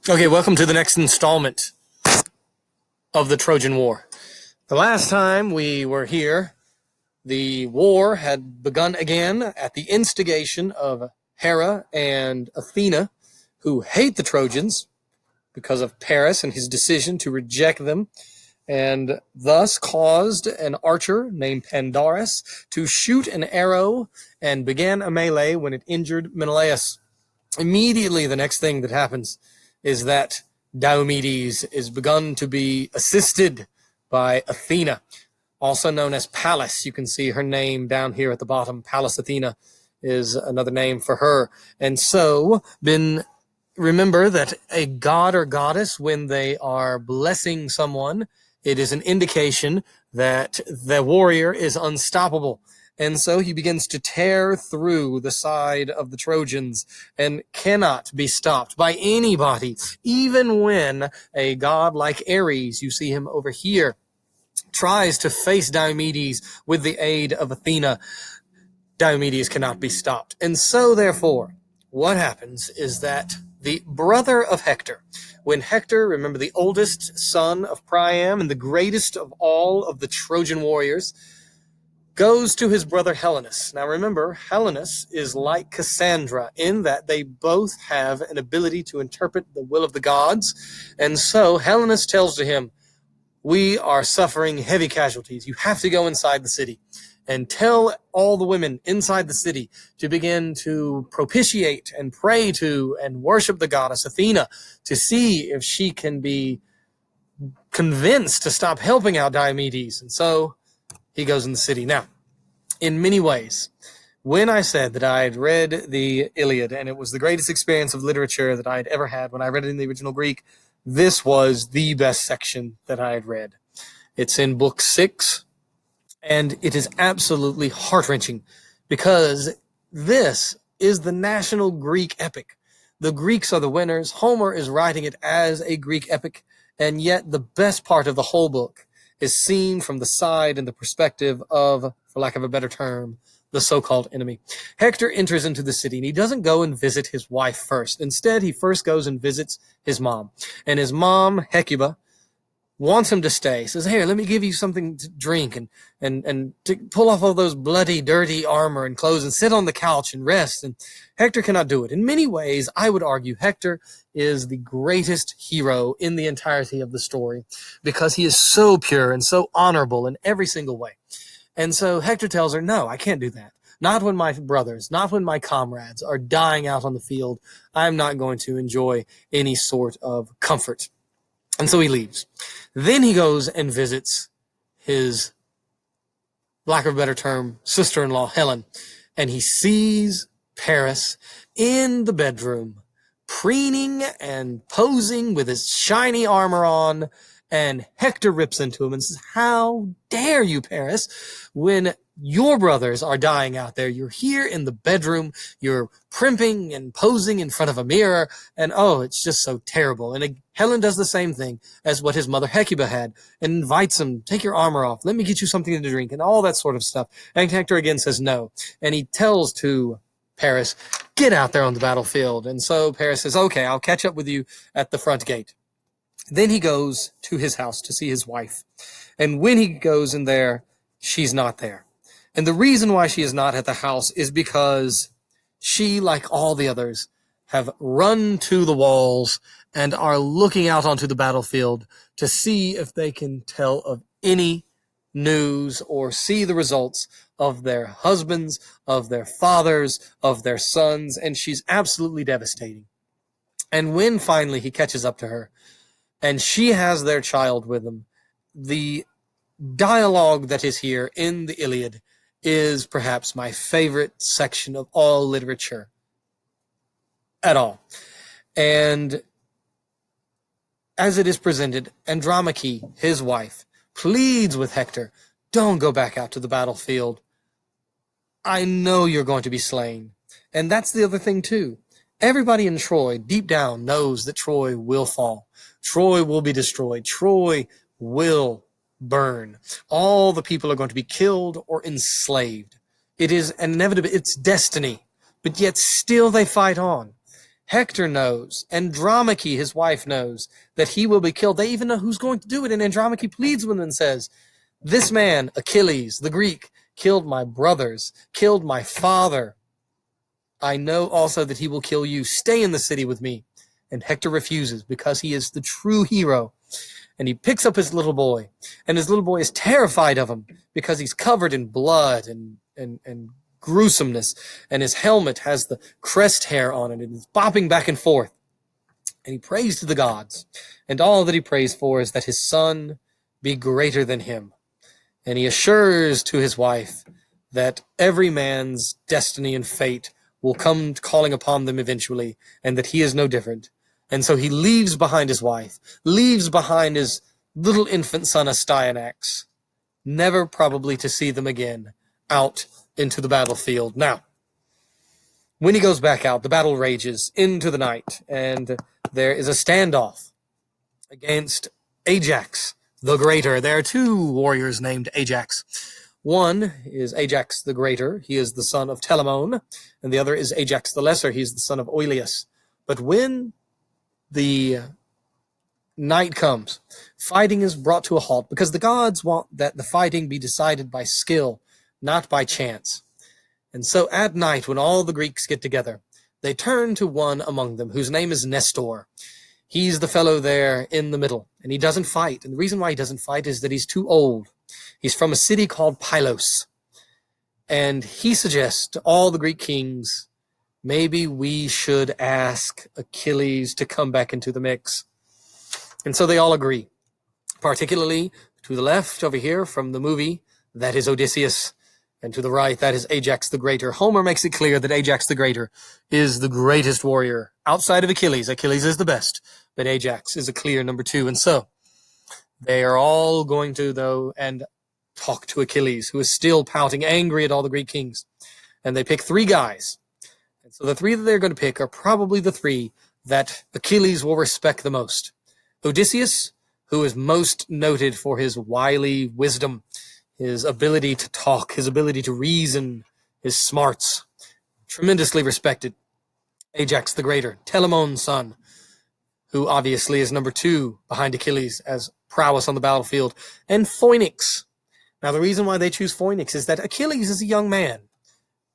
Okay, welcome to the next installment of the Trojan War. The last time we were here, the war had begun again at the instigation of Hera and Athena, who hate the Trojans because of Paris and his decision to reject them, and thus caused an archer named Pandarus to shoot an arrow and began a melee when it injured Menelaus. Immediately, the next thing that happens is that Diomedes is begun to be assisted by Athena, also known as Pallas. You can see her name down here at the bottom. Pallas Athena is another name for her. And so, remember that a god or goddess, when they are blessing someone, it is an indication that the warrior is unstoppable. And so he begins to tear through the side of the Trojans and cannot be stopped by anybody, even when a god like Ares, you see him over here, tries to face Diomedes with the aid of Athena. Diomedes cannot be stopped. And so, therefore, what happens is that the brother of Hector, when Hector, remember, the oldest son of Priam and the greatest of all of the Trojan warriors, goes to his brother Helenus. Now remember, Helenus is like Cassandra in that they both have an ability to interpret the will of the gods. And so Helenus tells to him, we are suffering heavy casualties. You have to go inside the city and tell all the women inside the city to begin to propitiate and pray to and worship the goddess Athena to see if she can be convinced to stop helping out Diomedes. And so he goes in the city. Now, in many ways, when I said that I had read the Iliad and it was the greatest experience of literature that I had ever had when I read it in the original Greek, this was the best section that I had read. It's in book 6, and it is absolutely heart-wrenching because this is the national Greek epic. The Greeks are the winners. Homer is writing it as a Greek epic, and yet the best part of the whole book is seen from the side and the perspective of, for lack of a better term, the so-called enemy. Hector enters into the city, and he doesn't go and visit his wife first. Instead, he first goes and visits his mom. And his mom, Hecuba, wants him to stay. Says, here, let me give you something to drink and to pull off all those bloody, dirty armor and clothes and sit on the couch and rest. And Hector cannot do it. In many ways, I would argue Hector is the greatest hero in the entirety of the story because he is so pure and so honorable in every single way. And so Hector tells her, no, I can't do that. Not when my brothers, not when my comrades are dying out on the field. I'm not going to enjoy any sort of comfort. And so he leaves. Then he goes and visits his, lack of a better term, sister-in-law, Helen. And he sees Paris in the bedroom, preening and posing with his shiny armor on. And Hector rips into him and says, how dare you, Paris, when your brothers are dying out there. You're here in the bedroom. You're primping and posing in front of a mirror. And oh, it's just so terrible. And Helen does the same thing as what his mother Hecuba had and invites him, take your armor off. Let me get you something to drink and all that sort of stuff. And Hector again says no. And he tells to Paris, get out there on the battlefield. And so Paris says, okay, I'll catch up with you at the front gate. Then he goes to his house to see his wife. And when he goes in there, she's not there. And the reason why she is not at the house is because she, like all the others, have run to the walls and are looking out onto the battlefield to see if they can tell of any news or see the results of their husbands, of their fathers, of their sons, and she's absolutely devastating. And when finally he catches up to her, and she has their child with them, the dialogue that is here in the Iliad is perhaps my favorite section of all literature at all. And as it is presented, Andromache, his wife, pleads with Hector, don't go back out to the battlefield. I know you're going to be slain. And that's the other thing too. Everybody in Troy, deep down, knows that Troy will fall. Troy will be destroyed. Troy will burn. All the people are going to be killed or enslaved. It is inevitable. It's destiny. But yet still they fight on. Hector knows. Andromache, his wife, knows that he will be killed. They even know who's going to do it. And Andromache pleads with him and says, this man, Achilles, the Greek, killed my brothers, killed my father. I know also that he will kill you. Stay in the city with me. And Hector refuses because he is the true hero. And he picks up his little boy. And his little boy is terrified of him because he's covered in blood and gruesomeness. And his helmet has the crest hair on it and it's bopping back and forth. And he prays to the gods. And all that he prays for is that his son be greater than him. And he assures to his wife that every man's destiny and fate will come calling upon them eventually, and that he is no different. And so he leaves behind his wife, leaves behind his little infant son Astyanax, never probably to see them again, out into the battlefield. Now, when he goes back out, the battle rages into the night, and there is a standoff against Ajax the Greater. There are two warriors named Ajax. One is Ajax the Greater. He is the son of Telamon, and the other is Ajax the Lesser. He is the son of Oileus. But when the night comes, fighting is brought to a halt because the gods want that the fighting be decided by skill, not by chance. And so at night, when all the Greeks get together, they turn to one among them whose name is Nestor. He's the fellow there in the middle, and he doesn't fight. And the reason why he doesn't fight is that he's too old. He's from a city called Pylos. And he suggests to all the Greek kings, maybe we should ask Achilles to come back into the mix. And so they all agree. Particularly to the left over here from the movie, that is Odysseus. And to the right, that is Ajax the Greater. Homer makes it clear that Ajax the Greater is the greatest warrior outside of Achilles. Achilles is the best, but Ajax is a clear number two. And so they are all going to, though, and talk to Achilles, who is still pouting, angry at all the Greek kings. And they pick three guys. And so the three that they're going to pick are probably the three that Achilles will respect the most. Odysseus, who is most noted for his wily wisdom, his ability to talk, his ability to reason, his smarts. Tremendously respected. Ajax the Greater, Telamon's son, who obviously is number two behind Achilles as prowess on the battlefield. And Phoenix. Now, the reason why they choose Phoenix is that Achilles is a young man.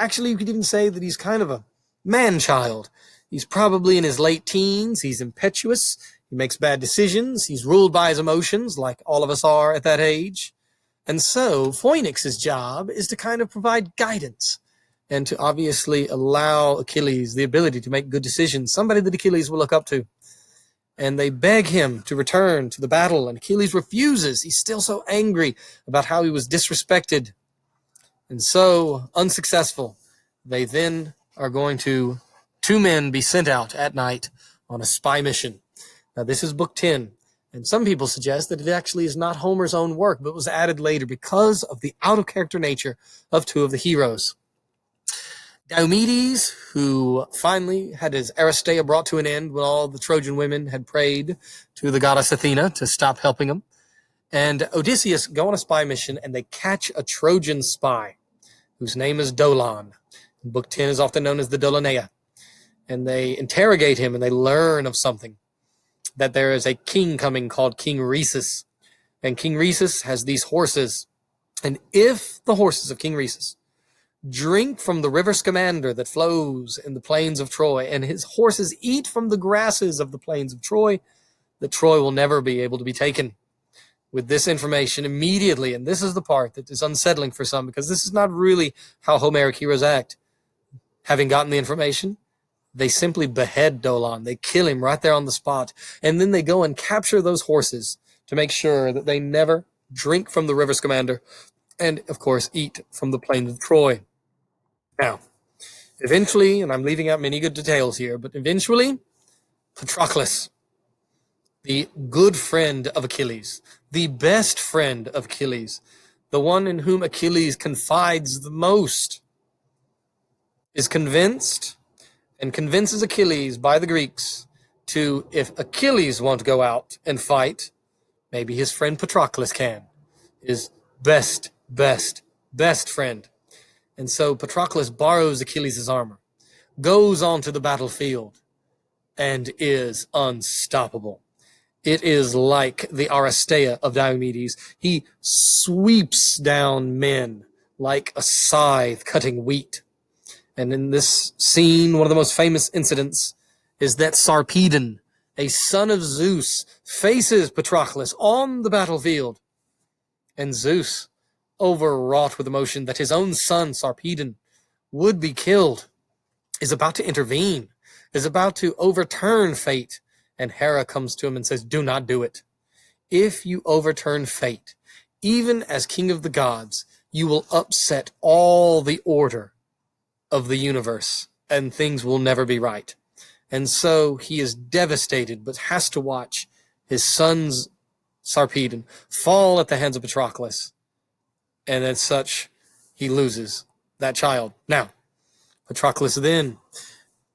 Actually, you could even say that he's kind of a man-child. He's probably in his late teens. He's impetuous. He makes bad decisions. He's ruled by his emotions, like all of us are at that age. And so Phoenix's job is to kind of provide guidance and to obviously allow Achilles the ability to make good decisions, somebody that Achilles will look up to. And they beg him to return to the battle, and Achilles refuses. He's still so angry about how he was disrespected. And so, unsuccessful, they then are going to, two men be sent out at night on a spy mission. Now, this is book 10. And some people suggest that it actually is not Homer's own work, but was added later because of the out-of-character nature of two of the heroes. Diomedes, who finally had his Aristeia brought to an end when all the Trojan women had prayed to the goddess Athena to stop helping him. And Odysseus go on a spy mission, and they catch a Trojan spy whose name is Dolon. Book 10 is often known as the Doloneia. And they interrogate him, and they learn of something. That there is a king coming called King Rhesus. And King Rhesus has these horses. And if the horses of King Rhesus drink from the river Scamander that flows in the plains of Troy, and his horses eat from the grasses of the plains of Troy, that Troy will never be able to be taken. With this information immediately, and this is the part that is unsettling for some, because this is not really how Homeric heroes act. Having gotten the information, they simply behead Dolon. They kill him right there on the spot. And then they go and capture those horses to make sure that they never drink from the river Scamander and, of course, eat from the plains of Troy. Now, eventually, and I'm leaving out many good details here, but eventually, Patroclus, the good friend of Achilles, the best friend of Achilles, the one in whom Achilles confides the most, is convinced and convinces Achilles by the Greeks to, if Achilles won't go out and fight, maybe his friend Patroclus can, his best friend. And so Patroclus borrows Achilles' armor, goes onto the battlefield, and is unstoppable. It is like the Aristeia of Diomedes. He sweeps down men like a scythe cutting wheat. And in this scene, one of the most famous incidents is that Sarpedon, a son of Zeus, faces Patroclus on the battlefield. And Zeus, overwrought with emotion that his own son, Sarpedon, would be killed, is about to intervene, is about to overturn fate. And Hera comes to him and says, "Do not do it. If you overturn fate, even as king of the gods, you will upset all the order of the universe, and things will never be right." And so he is devastated, but has to watch his son's Sarpedon fall at the hands of Patroclus. And as such, he loses that child. Now, Patroclus then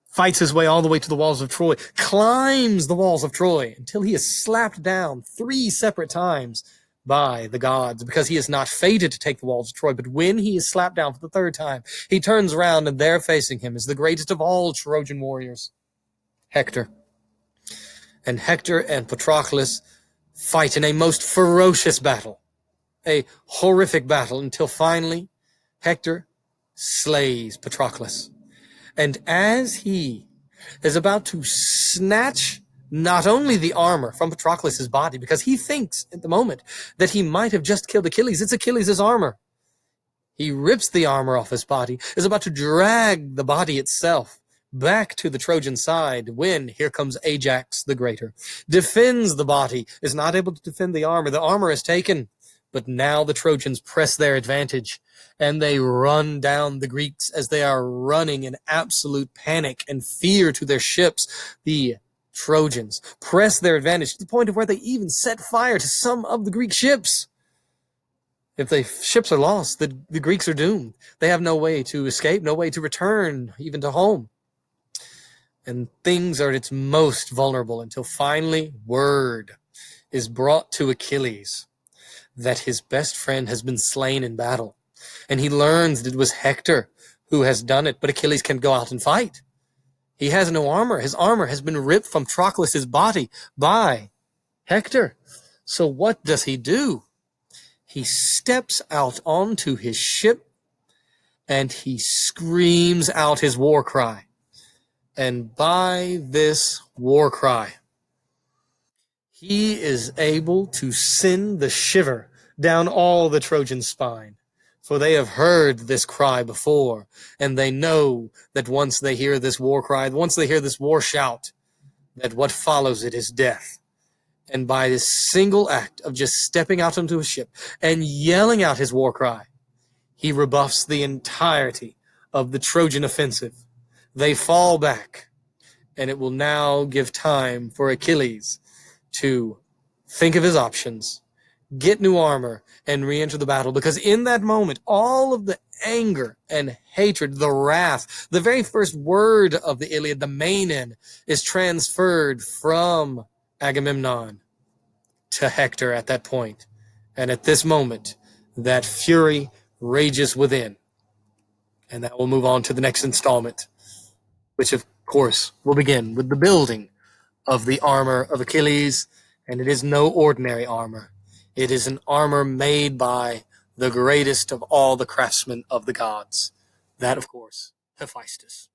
fights his way all the way to the walls of Troy, climbs the walls of Troy until he is slapped down 3 separate times by the gods, because he is not fated to take the walls of Troy. But when he is slapped down for the 3rd time, he turns around, and there facing him is the greatest of all Trojan warriors, Hector. And Hector and Patroclus fight in a most ferocious battle, a horrific battle, until finally Hector slays Patroclus. And as he is about to snatch not only the armor from Patroclus' body, because he thinks at the moment that he might have just killed Achilles, it's Achilles' armor. He rips the armor off his body, is about to drag the body itself back to the Trojan side, when here comes Ajax the Greater, defends the body, is not able to defend the armor is taken. But now the Trojans press their advantage, and they run down the Greeks as they are running in absolute panic and fear to their ships. The Trojans press their advantage to the point of where they even set fire to some of the Greek ships. If the ships are lost, the Greeks are doomed. They have no way to escape, no way to return even to home. And things are at its most vulnerable until finally word is brought to Achilles that his best friend has been slain in battle. And he learns that it was Hector who has done it, but Achilles can go out and fight. He has no armor. His armor has been ripped from Patroclus' body by Hector. So what does he do? He steps out onto his ship, and he screams out his war cry. And by this war cry, he is able to send the shiver down all the Trojan spine. For they have heard this cry before, and they know that once they hear this war cry, once they hear this war shout, that what follows it is death. And by this single act of just stepping out onto a ship and yelling out his war cry, he rebuffs the entirety of the Trojan offensive. They fall back, and it will now give time for Achilles to think of his options, get new armor, and re-enter the battle. Because in that moment, all of the anger and hatred, the wrath, the very first word of the Iliad, the Mainen, is transferred from Agamemnon to Hector at that point. And at this moment, that fury rages within. And that will move on to the next installment, which of course will begin with the building of the armor of Achilles. And it is no ordinary armor. It is an armor made by the greatest of all the craftsmen of the gods. That, of course, Hephaestus.